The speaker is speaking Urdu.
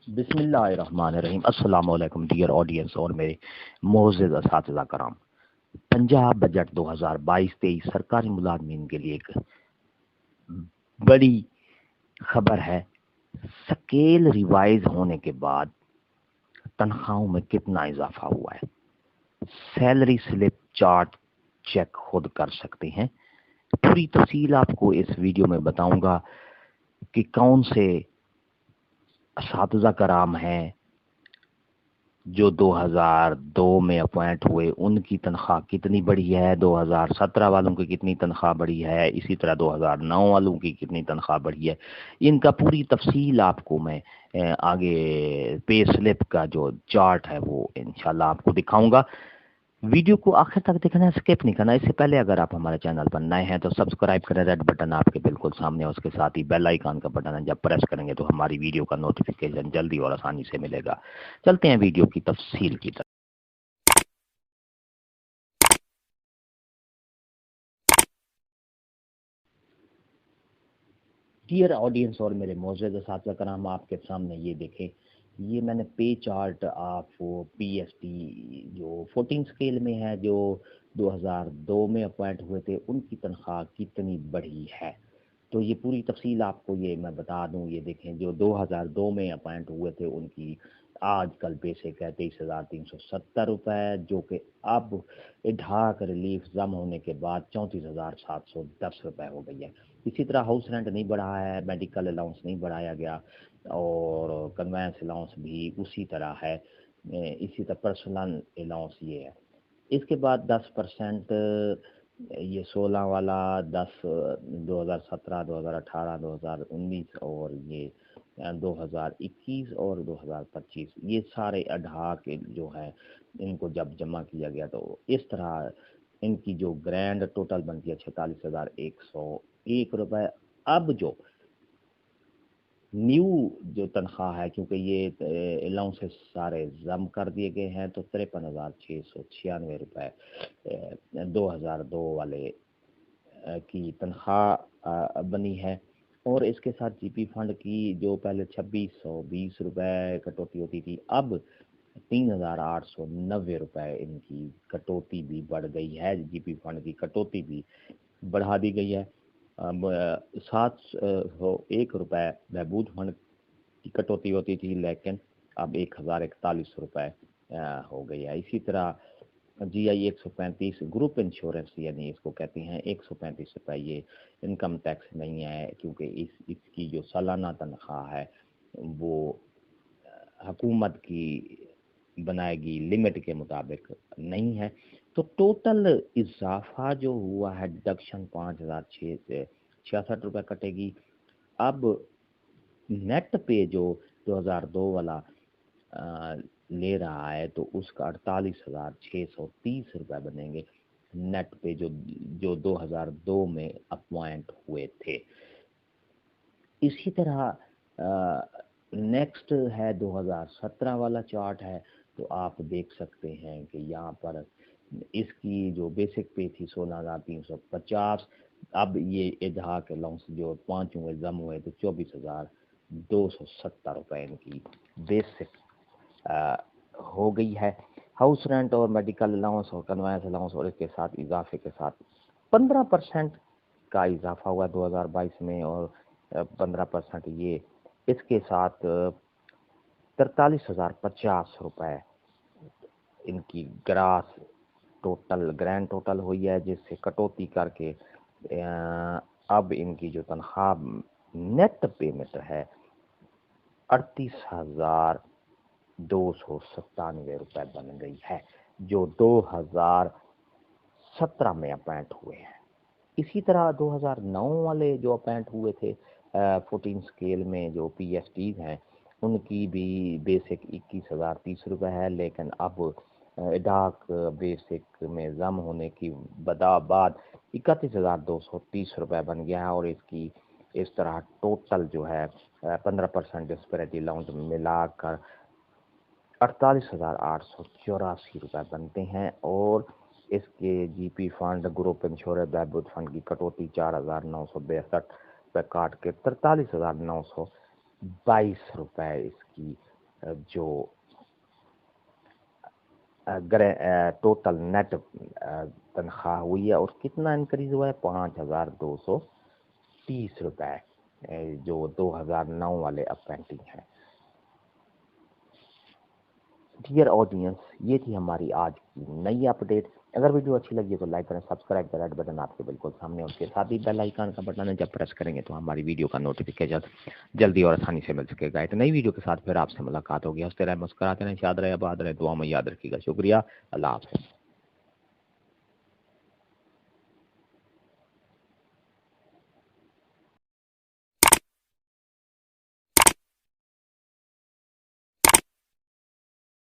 بسم اللہ الرحمن الرحیم۔ السلام علیکم ڈیئر آڈینس اور میرے معزز اساتذہ کرام۔ پنجاب بجٹ 2022-23 سرکاری ملازمین کے لیے ایک بڑی خبر ہے۔ سکیل ریوائز ہونے کے بعد تنخواہوں میں کتنا اضافہ ہوا ہے۔ سیلری سلپ چارٹ چیک خود کر سکتے ہیں۔ پوری تفصیل آپ کو اس ویڈیو میں بتاؤں گا کہ کون سے اساتذہ کرام ہیں جو 2002 میں اپوائنٹ ہوئے، ان کی تنخواہ کتنی بڑھی ہے، 2017 والوں کی کتنی تنخواہ بڑھی ہے، اسی طرح 2009 والوں کی کتنی تنخواہ بڑھی ہے۔ ان کا پوری تفصیل آپ کو میں آگے پے سلپ کا جو چارٹ ہے وہ انشاءاللہ آپ کو دکھاؤں گا۔ ویڈیو کو آخر تک دیکھنا ہے، اسکپ نہیں کرنا۔ اس سے پہلے اگر آپ ہمارے چینل پر نئے ہیں تو سبسکرائب کریں، ریڈ بٹن آپ کے بالکل سامنے ہے، اس کے ساتھ ہی بیل آئیکن کا بٹن ہے، جب پریس کریں گے تو ہماری ویڈیو کا نوٹیفیکیشن جلدی اور آسانی سے ملے گا۔ چلتے ہیں ویڈیو کی تفصیل کی طرف۔ ڈیئر آڈینس اور میرے معزز اساتذہ کرام، آپ کے سامنے یہ دیکھیں، یہ میں نے pay chart of P S T جو 14 اسکیل میں ہے، جو 2002 میں اپوائنٹ ہوئے تھے، ان کی تنخواہ کتنی بڑھی ہے۔ تو یہ پوری تفصیل آپ کو یہ میں بتا دوں۔ یہ دیکھیں، جو 2002 میں اپوائنٹ ہوئے تھے ان کی آج کل بیسک ہے 23,370 روپے، جو کہ اب ڈھاک ریلیف ضم ہونے کے بعد 34,710 روپے ہو گئی ہے۔ اسی طرح ہاؤس رینٹ نہیں بڑھا ہے، میڈیکل الاؤنس نہیں بڑھایا گیا، اور کنوینس الاؤنس بھی اسی طرح ہے۔ اسی طرح پرسنل الاؤنس یہ ہے۔ اس کے بعد 10% یہ 16 والا 10 2017 2018 2019 اور یہ 2021 اور 2025، یہ سارے اڈھاک جو ہے ان کو جب جمع کیا گیا تو اس طرح ان کی جو گرینڈ ٹوٹل بنتی ہے 46,101 روپے۔ اب جو نیو جو تنخواہ ہے، کیونکہ یہ الاؤنسز سارے ضم کر دیے گئے ہیں، تو 53,696 روپے 2002 والے کی تنخواہ بنی ہے۔ اور اس کے ساتھ جی پی فنڈ کی جو پہلے 2620 روپے کٹوتی ہوتی تھی، اب 3,890 روپے ان کی کٹوتی بھی بڑھ گئی ہے۔ جی پی فنڈ کی کٹوتی بھی بڑھا دی گئی ہے۔ 701 روپے بہبود فنڈ کی کٹوتی ہوتی تھی، لیکن اب 1,041 روپے ہو گئی ہے۔ اسی طرح جی آئی 135 گروپ انشورنس، یعنی اس کو کہتے ہیں 135 روپے، یہ انکم ٹیکس نہیں ہے، کیونکہ اس کی جو سالانہ تنخواہ ہے وہ حکومت کی بنائے گی لمٹ کے مطابق نہیں ہے۔ تو ٹوٹل اضافہ جو ہوا ہے، ڈڈکشن 5,066 روپے کٹے گی۔ اب نیٹ پے جو 2002 والا لے رہا ہے تو اس کا 48,630 روپے بنیں گے نیٹ پہ، جو 2002 میں اپوائنٹ ہوئے تھے۔ اسی طرح نیکسٹ ہے 2017 والا چارٹ ہے، تو آپ دیکھ سکتے ہیں کہ یہاں پر اس کی جو بیسک پے تھی 16,350، اب یہ اضحاک الاؤنس جو پانچوں میں ضم ہوئے تو 24,270 روپے ان کی بیسک ہو گئی ہے۔ ہاؤس رینٹ اور میڈیکل الاؤنس اور کنوینس الاؤنس اور اس کے ساتھ اضافے کے ساتھ 15% کا اضافہ ہوا 2022 میں، اور 15% یہ اس کے ساتھ 43,050 روپے ان کی گرینڈ ٹوٹل ہوئی ہے، جس سے کٹوتی کر کے اب ان کی جو تنخواہ نیٹ پیمنٹ ہے 38,297 روپے بن گئی ہے، جو 2017 میں اپوائنٹ ہوئے ہیں۔ اسی طرح 2009 والے جو اپوائنٹ ہوئے تھے 14 اسکیل میں جو پی ایس ٹیز ہیں، ان کی بھی بیسک 21,030 روپے ہے، لیکن اب ڈاک بیسک میں ضم ہونے کی بعد 31,230 روپے بن گیا ہے، اور اس کی اس طرح ٹوٹل جو ہے 15% ڈسپیرٹی الاؤنس ملا کر 48,884 روپے بنتے ہیں۔ اور اس کے جی پی فنڈ، گروپ انشورنس، بہبود فنڈ کی کٹوتی 4,962 روپے کاٹ کے 43,922 روپے اس کی جو ٹوٹل نیٹ تنخواہ ہوئی ہے اور کتنا انکریز ہوا ہے 5230 روپے، جو 2009 والے اپینٹنگ ہیں۔ ڈیئر آڈینس، یہ تھی ہماری آج کی نئی اپڈیٹ۔ اگر ویڈیو اچھی لگی تو لائک کریں، سبسکرائب کریں، ریڈ بٹن آپ کے بالکل سامنے، اس کے ساتھ ہی بیل آئیکن کا بٹن ہے، جب پریس کریں گے تو ہماری ویڈیو کا نوٹیفیکیشن جلدی اور آسانی سے مل سکے گا۔ ایک نئی ویڈیو کے ساتھ پھر آپ سے ملاقات ہوگی۔ ہنستے رہیں، مسکراتے رہیں، شاد رہے، آباد رہے، دعا میں یاد رکھیے گا۔ شکریہ، اللہ حافظ۔